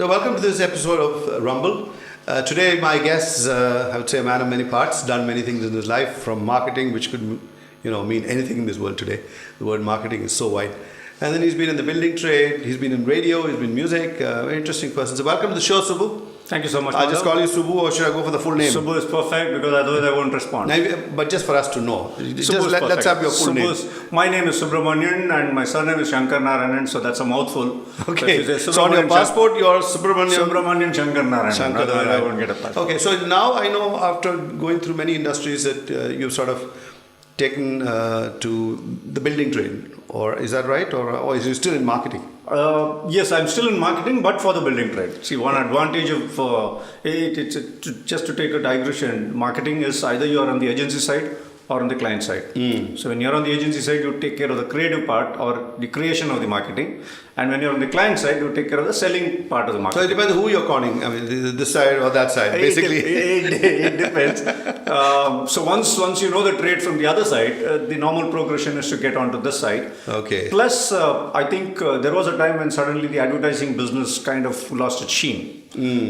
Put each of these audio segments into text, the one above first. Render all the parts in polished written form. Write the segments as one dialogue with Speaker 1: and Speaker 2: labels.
Speaker 1: So welcome to this episode of Rumble. Today my guest is, I would say, a man of many parts, done many things in his life, from marketing, which could mean anything in this world today. The word marketing is so wide. And then he's been in the building trade, he's been in radio, he's been in music, very interesting person. So welcome to the show, Subbu.
Speaker 2: Thank you so much.
Speaker 1: I'll just call you Subbu, or should I go for the full name?
Speaker 2: Subbu is perfect because otherwise I won't respond.
Speaker 1: But just for us to know, let's have your full name.
Speaker 2: My name is Subramanian and my surname is Shankar Narayanan, so that's a mouthful.
Speaker 1: Okay, so on your passport you're
Speaker 2: Subramanian Shankar Narayanan. Otherwise I won't get a passport.
Speaker 1: Okay, so now I know after going through many industries that you've sort of taken to the building trade, or is that right? Or is you still in marketing?
Speaker 2: Yes, I'm still in marketing, but for the building trade. See, one advantage of just to take a digression, marketing is either you are on the agency side or on the client side. So when you're on the agency side, you take care of the creative part or the creation of the marketing. And when you're on the client side, you take care of the selling part of the marketing.
Speaker 1: So it depends who you're calling. I mean, this side or that side, basically.
Speaker 2: It depends. So once you know the trade from the other side, the normal progression is to get onto this side.
Speaker 1: Okay.
Speaker 2: Plus, I think there was a time when suddenly the advertising business kind of lost its sheen.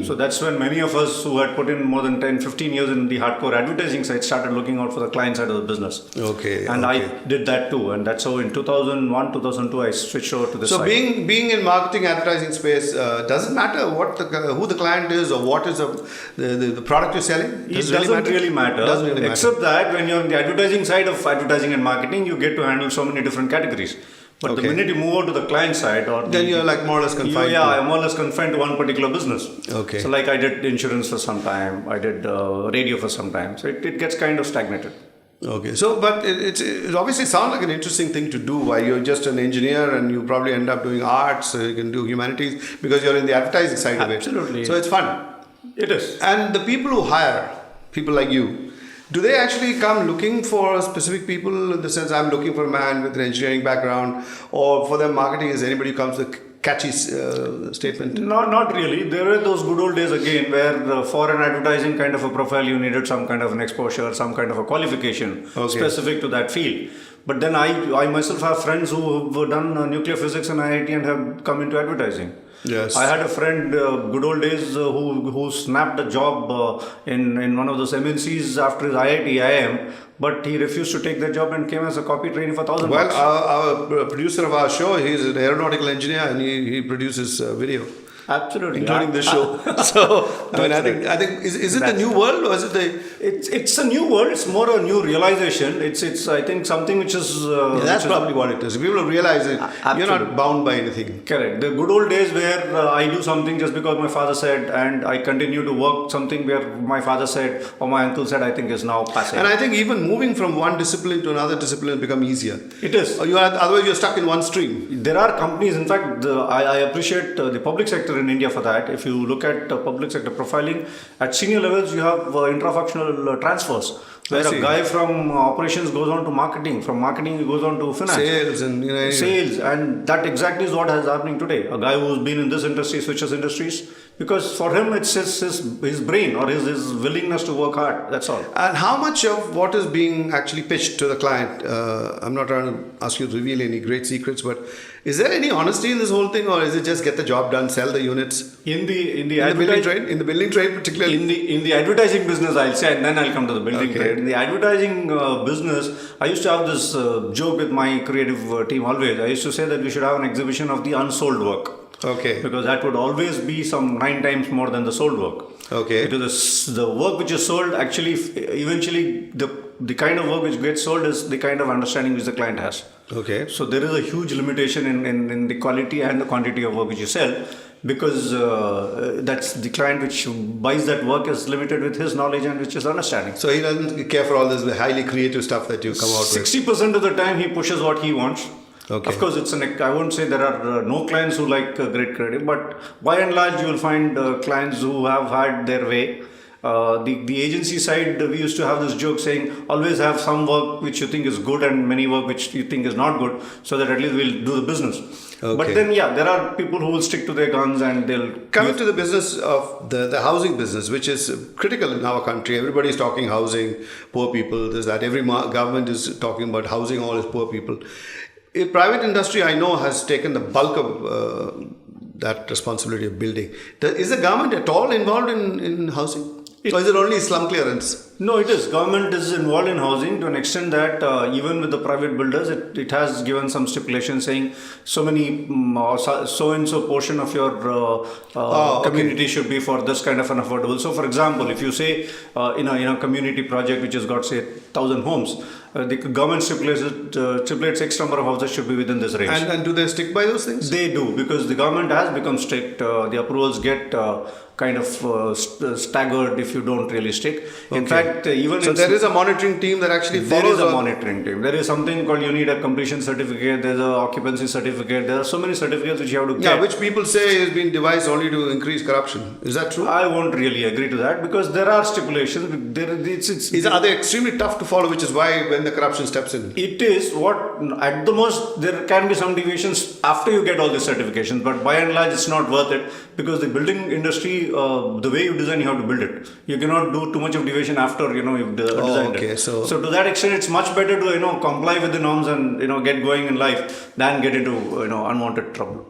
Speaker 2: So that's when many of us who had put in more than 10-15 years in the hardcore advertising side started looking out for the client side of the business.
Speaker 1: Okay.
Speaker 2: And I did that too. And that's how in 2001, 2002, I switched over to this side.
Speaker 1: So being in marketing advertising space, does it matter who the client is or what is the product you're selling?
Speaker 2: It doesn't really matter. Except that when you're on the advertising side of advertising and marketing, you get to handle so many different categories. But the minute you move over to the client side, then
Speaker 1: you're like more or less confined.
Speaker 2: I'm more or less confined to one particular business.
Speaker 1: Okay.
Speaker 2: So like I did insurance for some time, I did radio for some time. So it gets kind of stagnated.
Speaker 1: Okay. So, but it obviously sounds like an interesting thing to do. While you're just an engineer and you probably end up doing arts, you can do humanities because you're in the advertising side of it.
Speaker 2: Absolutely.
Speaker 1: So it's fun.
Speaker 2: It is.
Speaker 1: And the people who hire people like you, do they actually come looking for specific people in the sense I'm looking for a man with an engineering background, or for them marketing is anybody who comes with a catchy statement?
Speaker 2: Not really. There were those good old days again where for an advertising kind of a profile you needed some kind of an exposure, some kind of a qualification specific to that field. But then I myself have friends who have done nuclear physics in IIT and have come into advertising.
Speaker 1: Yes.
Speaker 2: I had a friend, good old days, who snapped a job in one of those MNCs after his IIT IIM, but he refused to take that job and came as a copy trainee for $1,000.
Speaker 1: Well, our producer of our show, he's an aeronautical engineer and he produces video.
Speaker 2: Absolutely,
Speaker 1: including this show. So I think is it the new world or is it the?
Speaker 2: It's a new world. It's more a new realization. It's I think something which is.
Speaker 1: That's probably what it is. People realize it. You're not bound by anything.
Speaker 2: Correct. The good old days where I do something just because my father said, and I continue to work something where my father said or my uncle said, I think is now passé.
Speaker 1: And I think even moving from one discipline to another discipline become easier.
Speaker 2: It is.
Speaker 1: Otherwise you're stuck in one stream.
Speaker 2: There are companies. In fact, I appreciate the public sector in India for that. If you look at public sector profiling, at senior levels you have intra-functional transfers, where a guy from operations goes on to marketing, from marketing he goes on to finance. Sales, and that exactly is what is happening today. A guy who's been in this industry switches industries because for him it's his brain or his willingness to work hard. That's all.
Speaker 1: And how much of what is being actually pitched to the client, I'm not trying to ask you to reveal any great secrets, but is there any honesty in this whole thing, or is it just get the job done, sell the units?
Speaker 2: In the
Speaker 1: building trade particularly?
Speaker 2: In the advertising business, I'll say, and then I'll come to the building trade. In the advertising business, I used to have this joke with my creative team always. I used to say that we should have an exhibition of the unsold work.
Speaker 1: Okay.
Speaker 2: Because that would always be some 9 times more than the sold work.
Speaker 1: Okay.
Speaker 2: Because the work which is sold actually, eventually, the kind of work which gets sold is the kind of understanding which the client has.
Speaker 1: Okay.
Speaker 2: So there is a huge limitation in the quality and the quantity of work which you sell, because that's the client which buys that work is limited with his knowledge and which is understanding.
Speaker 1: So he doesn't care for all this highly creative stuff that you come out with.
Speaker 2: 60% of the time he pushes what he wants.
Speaker 1: Okay.
Speaker 2: Of course, I won't say there are no clients who like great creative, but by and large you will find clients who have had their way. The agency side, we used to have this joke saying, always have some work which you think is good and many work which you think is not good, so that at least we'll do the business. Okay. But then, there are people who will stick to their guns and they'll...
Speaker 1: Coming to the business of the housing business, which is critical in our country. Everybody is talking housing, poor people, this, that. Every government is talking about housing all is poor people. A private industry, I know, has taken the bulk of that responsibility of building. Is the government at all involved in housing? Or is it only slum clearance?
Speaker 2: No, it is. Government is involved in housing to an extent that even with the private builders, it has given some stipulations saying so many, so and so portion of your community should be for this kind of an affordable. So, for example, if you say in a community project which has got say 1,000 homes, the government stipulates X number of houses should be within this range.
Speaker 1: And do they stick by those things?
Speaker 2: They do, because the government has become strict. The approvals get kind of staggered if you don't really stick. In fact, even
Speaker 1: so there is a monitoring team that actually follows.
Speaker 2: There is a monitoring team. There is something called, you need a completion certificate. There's a occupancy certificate. There are so many certificates which you have to get.
Speaker 1: Yeah, which people say has been devised only to increase corruption. Is that true?
Speaker 2: I won't really agree to that, because there are stipulations.
Speaker 1: Are they extremely tough to follow? Which is why when the corruption steps in,
Speaker 2: it is what at the most there can be some deviations after you get all these certifications, but by and large it's not worth it, because the building industry, the way you design, you have to build it. You cannot do too much of deviation after you've designed it. So to that extent, it's much better to comply with the norms and get going in life than get into unwanted trouble.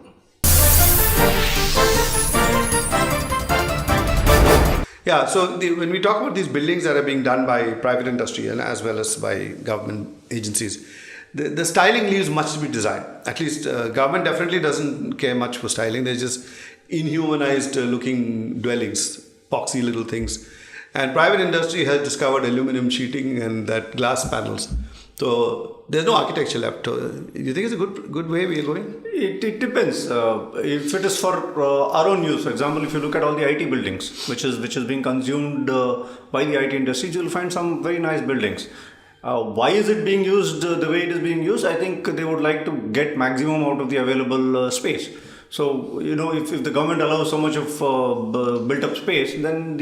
Speaker 1: Yeah, so when we talk about these buildings that are being done by private industry and as well as by government agencies, the styling leaves much to be desired. At least government definitely doesn't care much for styling. They're just inhumanized looking dwellings, poxy little things. And private industry has discovered aluminum sheeting and that glass panels. So there's no architecture left. Do you think it's a good way we are going?
Speaker 2: It depends. If it is for our own use, for example, if you look at all the IT buildings, which is being consumed by the IT industry, you'll find some very nice buildings. Why is it being used the way it is being used? I think they would like to get maximum out of the available space. So, if the government allows so much of built up space, then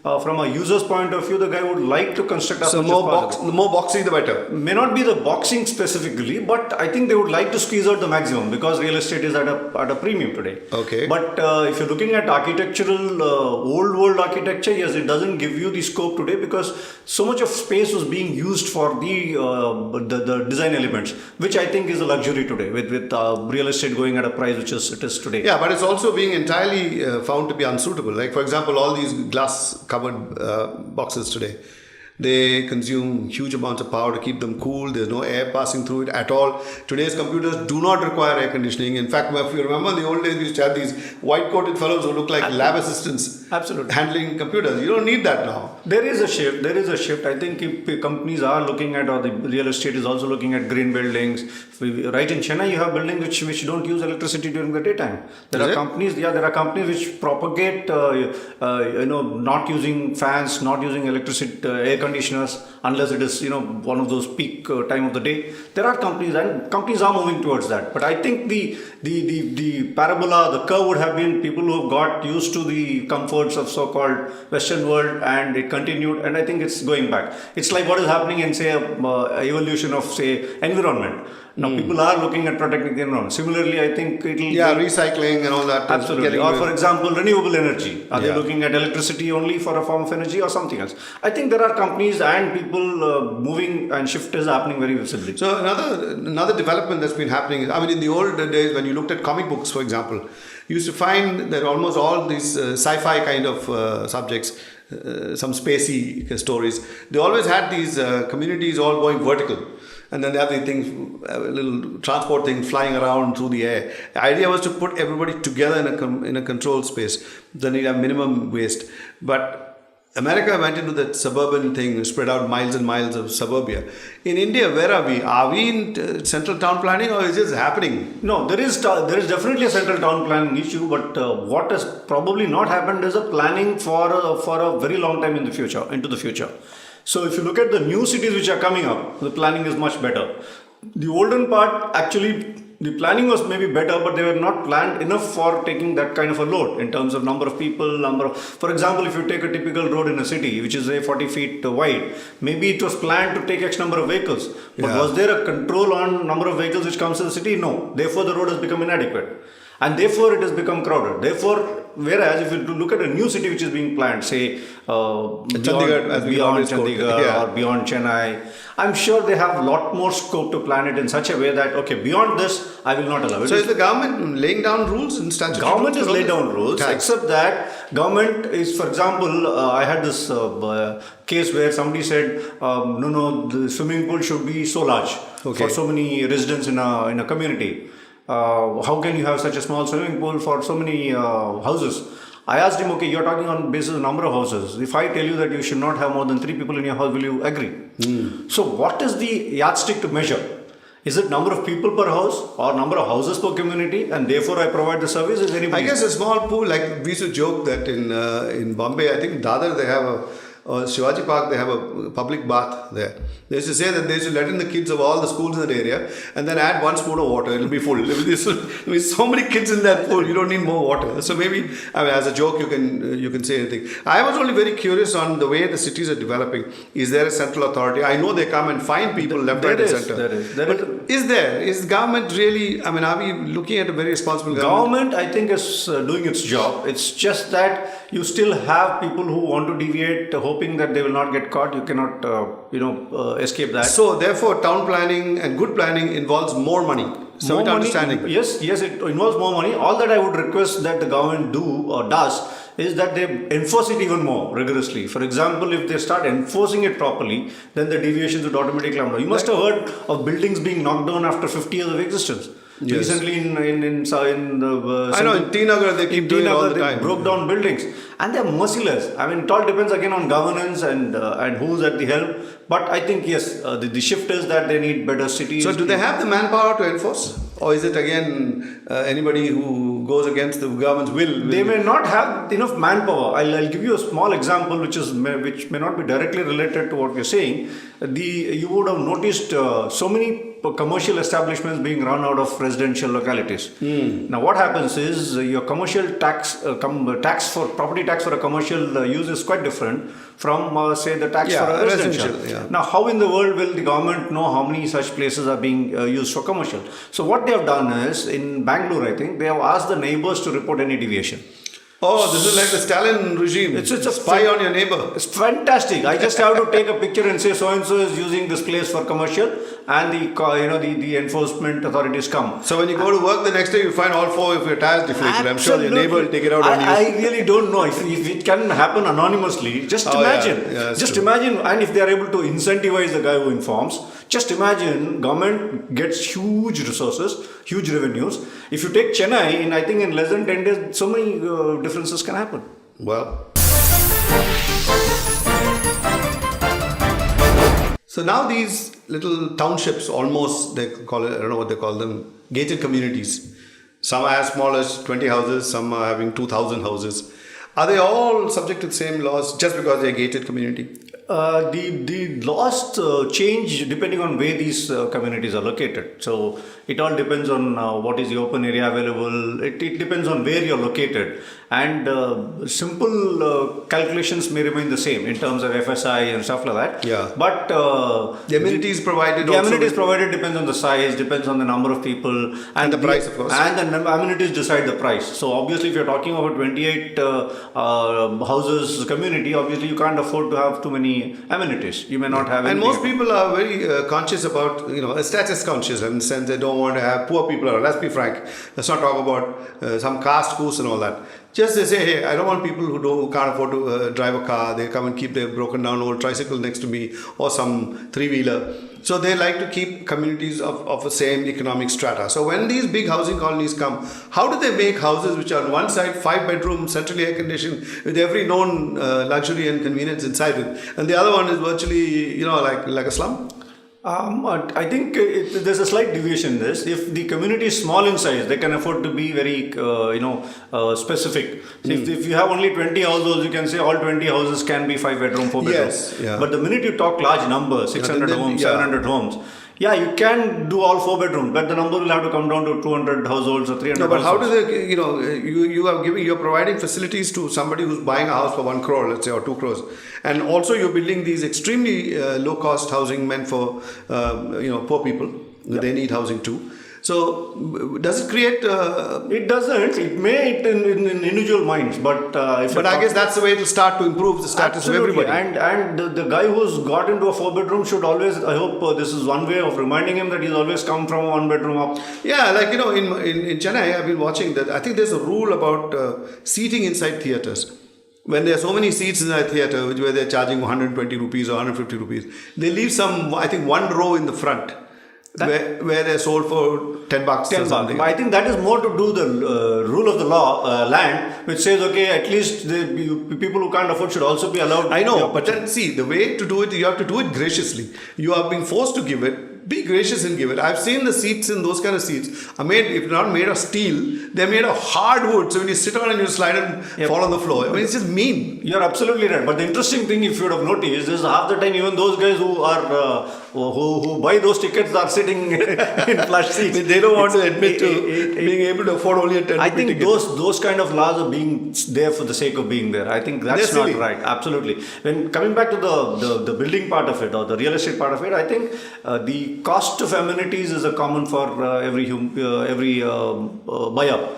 Speaker 2: from a user's point of view, the guy would like to construct as much as possible.
Speaker 1: The more boxy, the better.
Speaker 2: May not be the boxing specifically, but I think they would like to squeeze out the maximum, because real estate is at a premium today.
Speaker 1: Okay.
Speaker 2: But if you're looking at architectural, old world architecture, yes, it doesn't give you the scope today, because so much of space was being used for the design elements, which I think is a luxury today, with real estate going at a price which it is today.
Speaker 1: Yeah, but it's also being entirely found to be unsuitable. Like, for example, all these glass covered boxes today, they consume huge amounts of power to keep them cool. There's no air passing through it at all. Today's computers do not require air conditioning. In fact, if you remember in the old days, we used to have these white-coated fellows who look like lab assistants.
Speaker 2: Absolutely.
Speaker 1: Handling computers. You don't need that now.
Speaker 2: There is a shift. I think if companies are looking at, or the real estate is also looking at green buildings. Right in Chennai, you have buildings which don't use electricity during the daytime. There are companies which propagate, not using fans, not using electricity, air conditioners, unless it is, one of those peak time of the day. There are companies, and companies are moving towards that. But I think the parabola, the curve would have been people who have got used to the comforts of so-called Western world, and it continued, and I think it's going back. It's like what is happening in, say, evolution of, say, environment. Now people are looking at protecting the environment. Similarly, I think it'll...
Speaker 1: Yeah, recycling and all that.
Speaker 2: Absolutely. Or for example, renewable energy. Are they looking at electricity only for a form of energy or something else? I think there are companies and people moving, and shift is happening very visibly.
Speaker 1: So another development that's been happening is, in the old days when you looked at comic books, for example, you used to find that almost all these sci-fi kind of subjects, some spacey stories, they always had these communities all going vertical. And then they have the things, little transport thing flying around through the air. The idea was to put everybody together in a controlled space. Then you have minimum waste. But America went into that suburban thing, spread out miles and miles of suburbia. In India, where are we? Are we in central town planning, or is this happening?
Speaker 2: No, there is definitely a central town planning issue. But what has probably not happened is a planning for a very long time into the future. So if you look at the new cities which are coming up, the planning is much better. The olden part, actually, the planning was maybe better, but they were not planned enough for taking that kind of a load in terms of number of people, for example, if you take a typical road in a city, which is 40 feet wide, maybe it was planned to take X number of vehicles. But was there a control on number of vehicles which comes to the city? No. Therefore, the road has become inadequate. And therefore, it has become crowded. Therefore, whereas if you look at a new city which is being planned, say
Speaker 1: Chandigarh, as we
Speaker 2: beyond
Speaker 1: always quote.
Speaker 2: Chandigarh or beyond Chennai, I'm sure they have a lot more scope to plan it in such a way that, okay, beyond this, I will not allow it.
Speaker 1: So is the government laying down rules in statute?
Speaker 2: Government is laying down rules, except that government is, for example, I had this case where somebody said, no, the swimming pool should be so large for so many residents in a community. How can you have such a small swimming pool for so many houses? I asked him, okay, you're talking on basis of number of houses. If I tell you that you should not have more than 3 people in your house, will you agree? So what is the yardstick to measure? Is it number of people per house or number of houses per community, and therefore I provide the service? Is anybody?
Speaker 1: I guess a small pool, like we used to joke that in Bombay, I think Dadar they have Shivaji Park, they have a public bath there. They used to say that they used to let in the kids of all the schools in that area and then add 1 spoon of water. It'll be full. There'll be so many kids in that pool, you don't need more water. So maybe, I mean, as a joke, you can say anything. I was only very curious on the way the cities are developing. Is there a central authority? I know they come and find people left, right, and center. Is government really? I mean, are we looking at a very responsible government?
Speaker 2: Government, I think, is doing its job. It's just that you still have people who want to deviate, hoping that they will not get caught. You cannot, escape that.
Speaker 1: So, therefore, town planning and good planning involves more money. So,
Speaker 2: more money,
Speaker 1: understanding.
Speaker 2: Yes, it involves more money. All that I would request that the government do or does is that they enforce it even more rigorously. For example, if they start enforcing it properly, then the deviations would automatically come down. You must have heard of buildings being knocked down after 50 years of existence. Yes. Recently
Speaker 1: I know in T Nagar they keep doing it all the time.
Speaker 2: Broke down buildings and they're merciless. I mean, it all depends again on governance and who's at the helm. But I think yes, the shift is that they need better cities.
Speaker 1: So do they have the manpower to enforce, or is it again anybody who goes against the government's will?
Speaker 2: They may not have enough manpower. I'll give you a small example which may not be directly related to what we're saying. You would have noticed so many commercial establishments being run out of residential localities. Now what happens is your commercial property tax for a commercial use is quite different from say the tax for a residential. Now how in the world will the government know how many such places are being used for commercial? So what they have done is in Bangalore, I think they have asked the neighbors to report any deviation.
Speaker 1: Oh, this is like the Stalin regime.
Speaker 2: It's a
Speaker 1: spy on your neighbor.
Speaker 2: It's fantastic. I just have to take a picture and say so and so is using this place for commercial, and the enforcement authorities come.
Speaker 1: So when you go to work the next day, you find all 4 of your tires deflated. I'm sure your neighbor will take it out on you.
Speaker 2: I really don't know if it can happen anonymously. Just imagine.
Speaker 1: Yeah,
Speaker 2: just imagine, and if they are able to incentivize the guy who informs. Just imagine, government gets huge resources, huge revenues. If you take Chennai, I think in less than 10 days, so many differences can happen.
Speaker 1: Well. So now these little townships, almost, they call it, I don't know what they call them, gated communities. Some are as small as 20 houses, some are having 2,000 houses. Are they all subject to the same laws just because they're a gated community?
Speaker 2: The laws change depending on where these communities are located. So it all depends on what is the open area available. It depends on where you're located. And simple calculations may remain the same in terms of FSI and stuff like that.
Speaker 1: Yeah.
Speaker 2: But
Speaker 1: the amenities provided
Speaker 2: the amenities provided depends on the size, depends on the number of people.
Speaker 1: And the price, of course.
Speaker 2: And the amenities decide the price. So obviously if you're talking about 28 houses community, obviously you can't afford to have too many amenities. You may not have.
Speaker 1: And most people are very conscious about, status conscious in the sense they don't want to have poor people. Let's be frank. Let's not talk about some caste coups and all that. Just they say, hey, I don't want people who can't afford to drive a car. They come and keep their broken down old tricycle next to me or some 3-wheeler. So they like to keep communities of the same economic strata. So when these big housing colonies come, how do they make houses which are on one side 5-bedroom, centrally air conditioned with every known luxury and convenience inside it, and the other one is virtually, like a slum?
Speaker 2: I think there's a slight deviation in this. If the community is small in size, they can afford to be very, specific. So if you have only 20 households, you can say all 20 houses can be 5-bedroom, 4-bedroom.
Speaker 1: Yes, yeah.
Speaker 2: But the minute you talk large numbers, 600 homes, 700 homes, you can do all 4 bedrooms, but the number will have to come down to 200 households or 300
Speaker 1: but
Speaker 2: households.
Speaker 1: How do they, you're providing facilities to somebody who's buying a house for 1 crore, let's say, or 2 crores. And also you're building these extremely low-cost housing meant for, poor people. Yep. They need housing too. So does it create?
Speaker 2: It doesn't. It may in individual minds, but
Speaker 1: But I guess that's the way to start to improve the status of everybody.
Speaker 2: And the guy who's got into a 4-bedroom should always. I hope this is one way of reminding him that he's always come from a 1-bedroom up.
Speaker 1: Yeah, like in Chennai, I've been watching that. I think there's a rule about seating inside theaters. When there are so many seats in a theater, where they're charging 120 rupees or 150 rupees, they leave one row in the front. Where they're sold for $10 or something.
Speaker 2: I think that is more to do the rule of the law, land, which says, okay, at least the people who can't afford should also be allowed.
Speaker 1: I know, but then see, the way to do it, you have to do it graciously. You are being forced to give it. Be gracious and give it. I've seen the seats in those kind of seats are made, if not made of steel, they're made of hardwood. So when you sit on and you slide and fall on the floor, I mean, it's just mean.
Speaker 2: You're absolutely right. But the interesting thing, if you would have noticed, is half the time even those guys who are who buy those tickets are sitting in plush seats.
Speaker 1: They don't want to admit to being able to afford only a 10
Speaker 2: I think
Speaker 1: ticket.
Speaker 2: those kind of laws are being there for the sake of being there. I think that's not right. Absolutely. When coming back to the building part of it or the real estate part of it, I think the cost of amenities is a common for every buyer.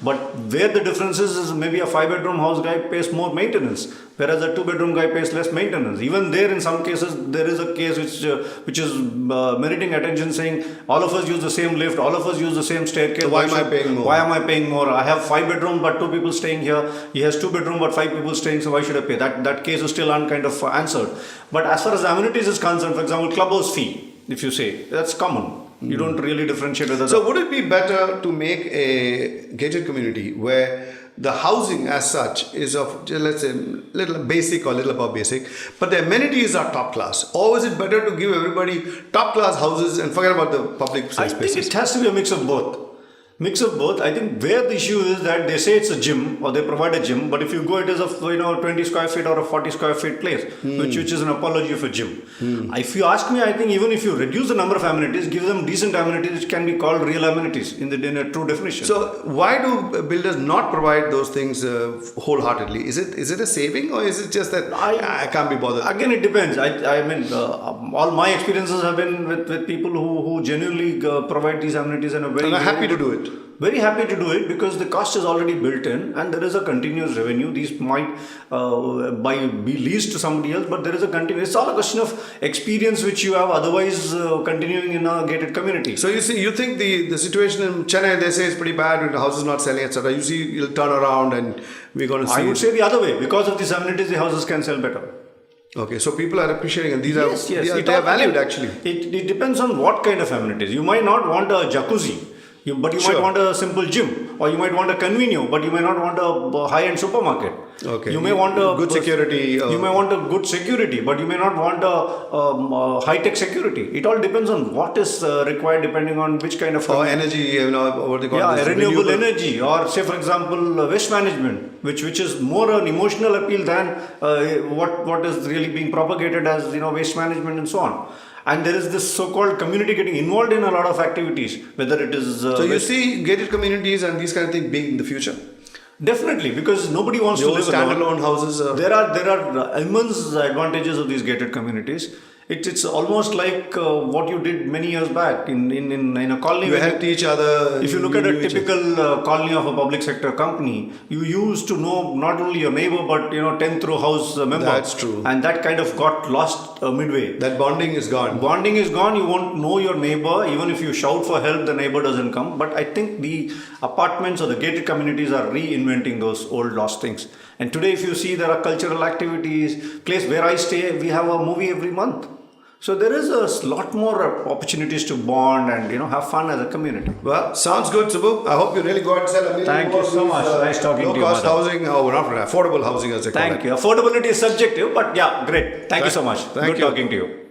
Speaker 2: But where the difference is maybe a 5-bedroom house guy pays more maintenance, whereas a 2-bedroom guy pays less maintenance. Even there, in some cases, there is a case which is meriting attention, saying all of us use the same lift, all of us use the same staircase.
Speaker 1: So why am I paying more?
Speaker 2: Why am I paying more? I have 5 bedrooms but 2 people staying here. He has 2 bedrooms but 5 people staying. So why should I pay? That case is still answered. But as far as amenities is concerned, for example, clubhouse fee, if you say, that's common. You don't really differentiate whether.
Speaker 1: So would it be better to make a gated community where the housing as such is of, let's say, little basic or little above basic, but the amenities are top class? Or is it better to give everybody top class houses and forget about the public spaces?
Speaker 2: I think it has to be a mix of both. I think where the issue is that they say it's a gym or they provide a gym, but if you go, it is a 20 square feet or a 40 square feet place, which is an apology of a gym. If you ask me, I think even if you reduce the number of amenities, give them decent amenities, which can be called real amenities in a true definition.
Speaker 1: So why do builders not provide those things wholeheartedly? Is it a saving, or is it just that I can't be bothered?
Speaker 2: Again, it depends. I mean, all my experiences have been with people who genuinely provide these amenities and are
Speaker 1: happy to do it.
Speaker 2: Very happy to do it because the cost is already built in and there is a continuous revenue. These might be leased to somebody else, but there is a continuous. It's all a question of experience which you have otherwise continuing in a gated community.
Speaker 1: So you think the situation in Chennai, they say, is pretty bad when the house is not selling, etc. You see, it'll turn around and we're going to see.
Speaker 2: I would say the other way. Because of these amenities, the houses can sell better.
Speaker 1: Okay, so people are appreciating, and these
Speaker 2: yes.
Speaker 1: they are valued actually.
Speaker 2: It depends on what kind of amenities. You might not want a jacuzzi. But you might want a simple gym, or you might want a convenio, but you may not want a high-end supermarket.
Speaker 1: Okay.
Speaker 2: You may want a
Speaker 1: good security.
Speaker 2: You may want a good security, but you may not want a high-tech security. It all depends on what is required, depending on which kind of
Speaker 1: energy. What they call
Speaker 2: renewable energy, or say for example waste management, which is more an emotional appeal than what is really being propagated as waste management and so on. And there is this so-called community getting involved in a lot of activities, whether it is...
Speaker 1: so you see gated communities and these kind of things being in the future?
Speaker 2: Definitely, because nobody wants to live
Speaker 1: standalone houses.
Speaker 2: There are immense advantages of these gated communities. It's almost like what you did many years back in a colony.
Speaker 1: You helped each other.
Speaker 2: If you look at a typical colony of a public sector company, you used to know not only your neighbor but 10th row house member.
Speaker 1: That's true.
Speaker 2: And that kind of got lost midway.
Speaker 1: That bonding is gone.
Speaker 2: Bonding is gone. You won't know your neighbor. Even if you shout for help, the neighbor doesn't come. But I think the apartments or the gated communities are reinventing those old lost things. And today, if you see, there are cultural activities. Place where I stay, we have a movie every month. So there is a lot more opportunities to bond and have fun as a community.
Speaker 1: Well, sounds good, Subbu. I hope you really go out and sell.
Speaker 2: Thank you so much. Nice talking to you.
Speaker 1: Low-cost housing, not affordable housing as they call it.
Speaker 2: Thank you. Affordability is subjective, but yeah, great. Thank you so much.
Speaker 1: Good
Speaker 2: talking to you.